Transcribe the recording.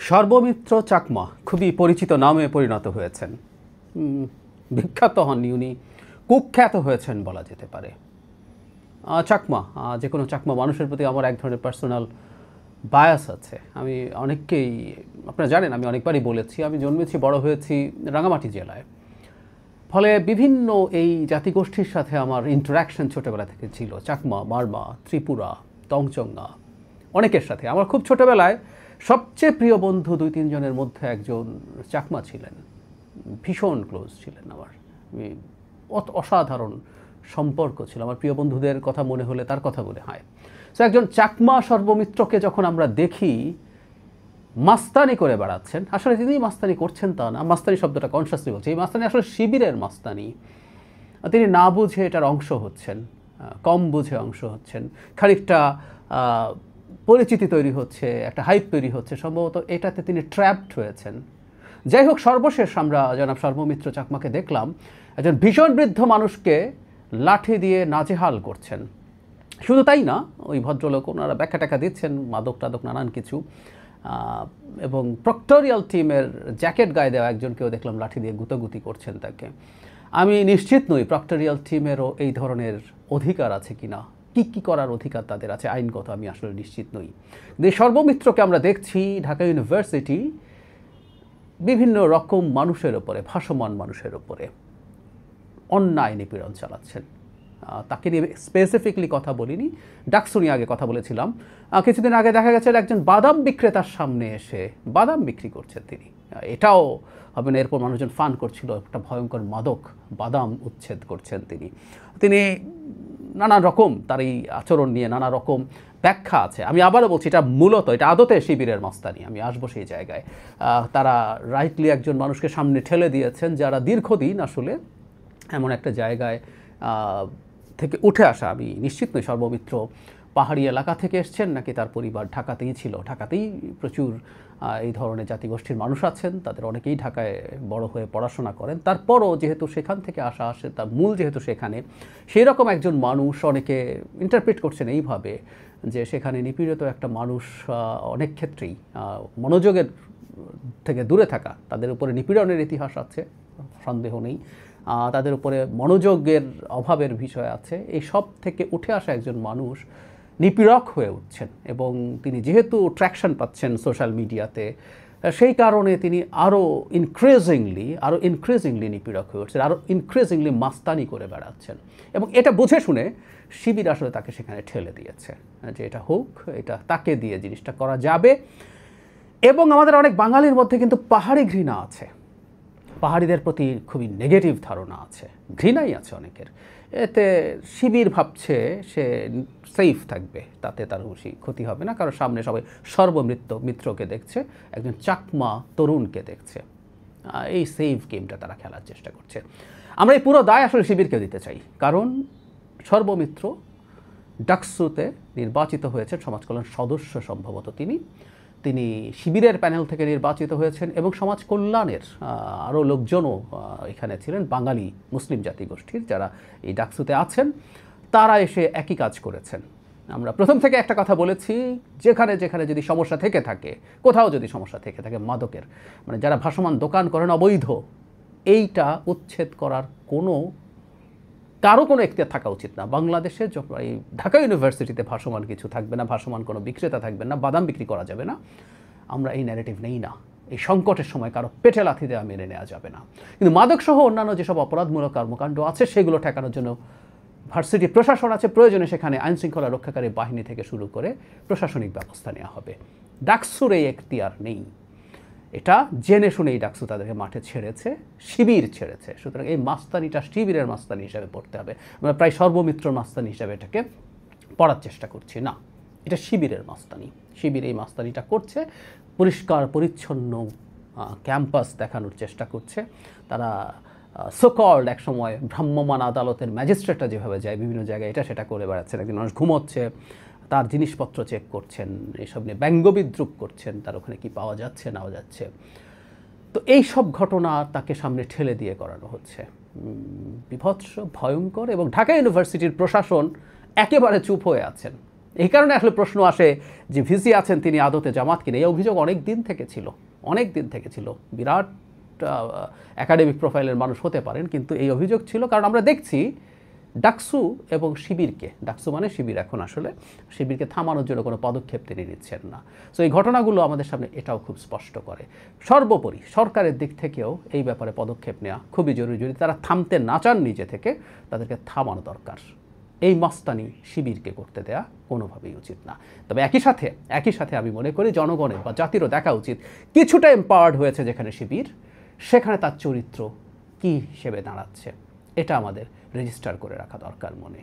সর্বমিত্র চাকমা খুবই পরিচিত নামে পরিণত হয়েছেন। বিখ্যাত হননি, উনি কুখ্যাত হয়েছেন বলা যেতে পারে। চাকমা, যে কোনো চাকমা মানুষের প্রতি আমার এক ধরনের পার্সোনাল বায়াস আছে। আমি অনেককেই, আপনারা জানেন, আমি অনেকবারই বলেছি, আমি জন্মেছি বড় হয়েছি রাঙামাটি জেলায়। ফলে বিভিন্ন এই জাতিগোষ্ঠীর সাথে আমার ইন্টারাকশন ছোটোবেলা থেকে ছিল। চাকমা, মারমা, ত্রিপুরা, তংচঙ্গা, অনেকের সাথে। আমার খুব ছোটোবেলায় সবচেয়ে প্রিয় বন্ধু 2-3 জনের মধ্যে একজন চাকমা ছিলেন, ভীষণ ক্লোজ ছিলেন আমার। অসাধারণ সম্পর্ক ছিল। আমার প্রিয় বন্ধুদের কথা মনে হলে তার কথা মনে হয়। তো একজন চাকমা সর্বমিত্রকে যখন আমরা দেখি মাস্তানি করে বেড়াচ্ছেন, আসলে তিনি মাস্তানি করছেন তা না, মাস্তানি শব্দটা কনসিয়াসলি বলছে, এই মাস্তানি আসলে শিবিরের মাস্তানি। তিনি না বুঝে এটার অংশ হচ্ছেন, কম বুঝে অংশ হচ্ছেন, খানিকটা পরিচিতি তৈরি হচ্ছে, একটা হাইপ তৈরি হচ্ছে, সম্ভবত এটাতে তিনি ট্র্যাপড হয়েছেন। যাই হোক, সর্বশেষ আমরা জনাব সর্বমিত্র চাকমাকে দেখলাম একজন ভীষণ বৃদ্ধ মানুষকে লাঠি দিয়ে নাজেহাল করছেন। শুধু তাই না, ওই ভদ্রলোক ওনারা ব্যাখ্যা টাকা দিচ্ছেন, মাদক টাদক নানান কিছু, এবং প্রক্টোরিয়াল টিমের জ্যাকেট গায়ে দেওয়া একজনকেও দেখলাম লাঠি দিয়ে গুতাগুতি করছেন তাকে। আমি নিশ্চিত নই প্রক্টোরিয়াল টিমেরও এই ধরনের অধিকার আছে কিনা, কি করার অধিকার তাদের আছে আইনগত, আমি আসলে নিশ্চিত নই। কিন্তু সর্বমিত্রকে আমরা দেখছি ঢাকা ইউনিভার্সিটি বিভিন্ন রকম মানুষের ওপরে, ভাসমান মানুষের ওপরে অন্যায় নিপীড়ন চালাচ্ছেন। তাকে নিয়ে স্পেসিফিকলি কথা বলিনি, ডাকসু নিয়ে আগে কথা বলেছিলাম। কিছুদিন আগে দেখা গেছে একজন বাদাম বিক্রেতার সামনে এসে বাদাম বিক্রি করছেন তিনি। এটাও হবে না, এরপর মানুষজন ফান করছিল, একটা ভয়ঙ্কর মাদক বাদাম উচ্ছেদ করছেন তিনি নানা রকম, তার এই আচরণ নিয়ে নানা রকম ব্যাখ্যা আছে। আমি আবারও বলছি, এটা মূলত, এটা আদতে শিবিরের মাস্তানি। আমি আসবো সেই জায়গায়। তারা রাইটলি একজন মানুষকে সামনে ঠেলে দিয়েছেন যারা দীর্ঘদিন আসলে এমন একটা জায়গায় থেকে উঠে আসা। আমি নিশ্চিত নই সর্বমিত্র পাহাড়ি এলাকা থেকে এসছেন নাকি তার পরিবার ঢাকাতেই ছিল। ঢাকাতেই প্রচুর এই ধরনের জাতিগোষ্ঠীর মানুষ আছেন, তাদের অনেকেই ঢাকায় বড় হয়ে পড়াশোনা করেন। তারপরও যেহেতু সেখান থেকে আসে, তার মূল যেহেতু সেখানে, সেই রকম একজন মানুষ অনেকে ইন্টারপ্রিট করছেন এইভাবে যে সেখানে নিপীড়িত একটা মানুষ অনেক ক্ষেত্রেই মনোযোগের থেকে দূরে থাকা, তাদের উপরে নিপীড়নের ইতিহাস আছে, সন্দেহ নেই, তাদের উপরে মনোযোগের অভাবের বিষয় আছে। এই সব থেকে উঠে আসা একজন মানুষ নিপীড়ক হয়ে উঠছেন, এবং তিনি যেহেতু ট্র্যাকশন পাচ্ছেন সোশ্যাল মিডিয়াতে, সেই কারণে তিনি আরও ইনক্রিজিংলি নিপীড়ক হয়ে উঠছেন, আরও ইনক্রিজিংলি মাস্তানি করে বেড়াচ্ছেন। এবং এটা বুঝে শুনে শিবির আসলে তাকে সেখানে ঠেলে দিয়েছে যে এটা হোক, এটা তাকে দিয়ে জিনিসটা করা যাবে। এবং আমাদের অনেক বাঙালির মধ্যে কিন্তু পাহাড়ি ঘৃণা আছে, পাহাড়িদের প্রতি খুবই নেগেটিভ ধারণা আছে, ঘৃণাই আছে অনেকের। এতে শিবির ভাবছে সে সেফ থাকবে, তাতে তার বেশি ক্ষতি হবে না, কারণ সামনে সবাই সর্বমিত্রকে দেখছে, একজন চাকমা তরুণকে দেখছে। এই সেফ গেমটা তারা খেলার চেষ্টা করছে। আমরা এই পুরো দায় আসলে শিবিরকে দিতে চাই, কারণ সর্বমিত্র ডাকসুতে নির্বাচিত হয়েছেন সমাজ কল্যাণ সদস্য, সম্ভবত তিনি শিবিরের প্যানেল থেকে নির্বাচিত হয়েছেন, এবং সমাজ কল্যাণের আরও লোকজনও এখানে ছিলেন, বাঙালি মুসলিম জাতিগোষ্ঠীর যারা এই ডাকসুতে আছেন, তারা এসে একই কাজ করেছেন। আমরা প্রথম থেকে একটা কথা বলেছি, যেখানে যদি সমস্যা থেকে থাকে, কোথাও যদি সমস্যা থেকে থাকে মাদকের, মানে যারা ভাসমান দোকান করেন অবৈধ, এইটা উচ্ছেদ করার কারো কোনো এখতিয়ার থাকা উচিত না। বাংলাদেশে এই ঢাকা ইউনিভার্সিটিতে ভাসমান কিছু থাকবে না, ভাসমান কোনো বিক্রেতা থাকবে না, বাদাম বিক্রি করা যাবে না। আমরা এই ন্যারেটিভ নেই না। এই সংকটের সময় কারো পেটে লাথি দেওয়া মেনে নেওয়া যাবে না। কিন্তু মাদকসহ অন্যান্য যেসব অপরাধমূলক কর্মকাণ্ড আছে, সেগুলো ঠেকানোর জন্য ভার্সিটি প্রশাসন আছে, প্রয়োজনে সেখানে আইনশৃঙ্খলা রক্ষাকারী বাহিনী থেকে শুরু করে প্রশাসনিক ব্যবস্থা নেওয়া হবে। ডাকসুর এই এখতিয়ার নেই, এটা জেনে শুনেই ডাকসু তাদেরকে মাঠে ছেড়েছে, শিবির ছেড়েছে। সুতরাং এই মাস্তানিটা শিবিরের মাস্তানি হিসাবে পড়তে হবে। আমরা প্রায় সর্বমিত্র মাস্তানি হিসাবে এটাকে পড়ার চেষ্টা করছি না, এটা শিবিরের মাস্তানি। শিবির এই মাস্তানিটা করছে, পরিষ্কার পরিচ্ছন্ন ক্যাম্পাস দেখানোর চেষ্টা করছে। তারা সোকল্ড একসময় ভ্রাম্যমাণ আদালতের ম্যাজিস্ট্রেটরা যেভাবে যায় বিভিন্ন জায়গায়, এটা সেটা করে বেড়াচ্ছেন। একজন মানুষ ঘুমোচ্ছে, তার জিনিসপত্র চেক করছেন, এইসব নিয়ে ব্যঙ্গবিদ্রুপ করছেন, তার ওখানে কি পাওয়া যাচ্ছে না যাচ্ছে। তো এই সব ঘটনা তাকে সামনে ঠেলে দিয়ে করানো হচ্ছে, বিভৎস, ভয়ঙ্কর। এবং ঢাকা ইউনিভার্সিটির প্রশাসন একেবারে চুপ হয়ে আছেন। এই কারণে আসলে প্রশ্ন আসে যে ভিসি আছেন তিনি আদতে জামাত কিনা। এই অভিযোগ অনেক দিন থেকে ছিল। বিরাট একাডেমিক প্রোফাইলের মানুষ হতে পারেন, কিন্তু এই অভিযোগ ছিল কারণ আমরা দেখছি ডাকসু এবং শিবিরকে, ডাকসু মানে শিবির এখন আসলে, শিবিরকে থামানোর জন্য কোনো পদক্ষেপ তিনি নিচ্ছেন না। সো এই ঘটনাগুলো আমাদের সামনে এটাও খুব স্পষ্ট করে। সর্বোপরি সরকারের দিক থেকেও এই ব্যাপারে পদক্ষেপ নেওয়া খুবই জরুরি। যদি তারা থামতে না চান নিজে থেকে, তাদেরকে থামানো দরকার। এই মাস্তানি শিবিরকে করতে দেয়া কোনোভাবেই উচিত না। তবে একই সাথে আমি মনে করি জনগণের বা জাতিরও দেখা উচিত কিছুটা এম্পাওয়ার্ড হয়েছে যেখানে শিবির, সেখানে তার চরিত্র কী হিসেবে দাঁড়াচ্ছে এটা আমাদের রেজিস্টার করে রাখা দরকার মনে।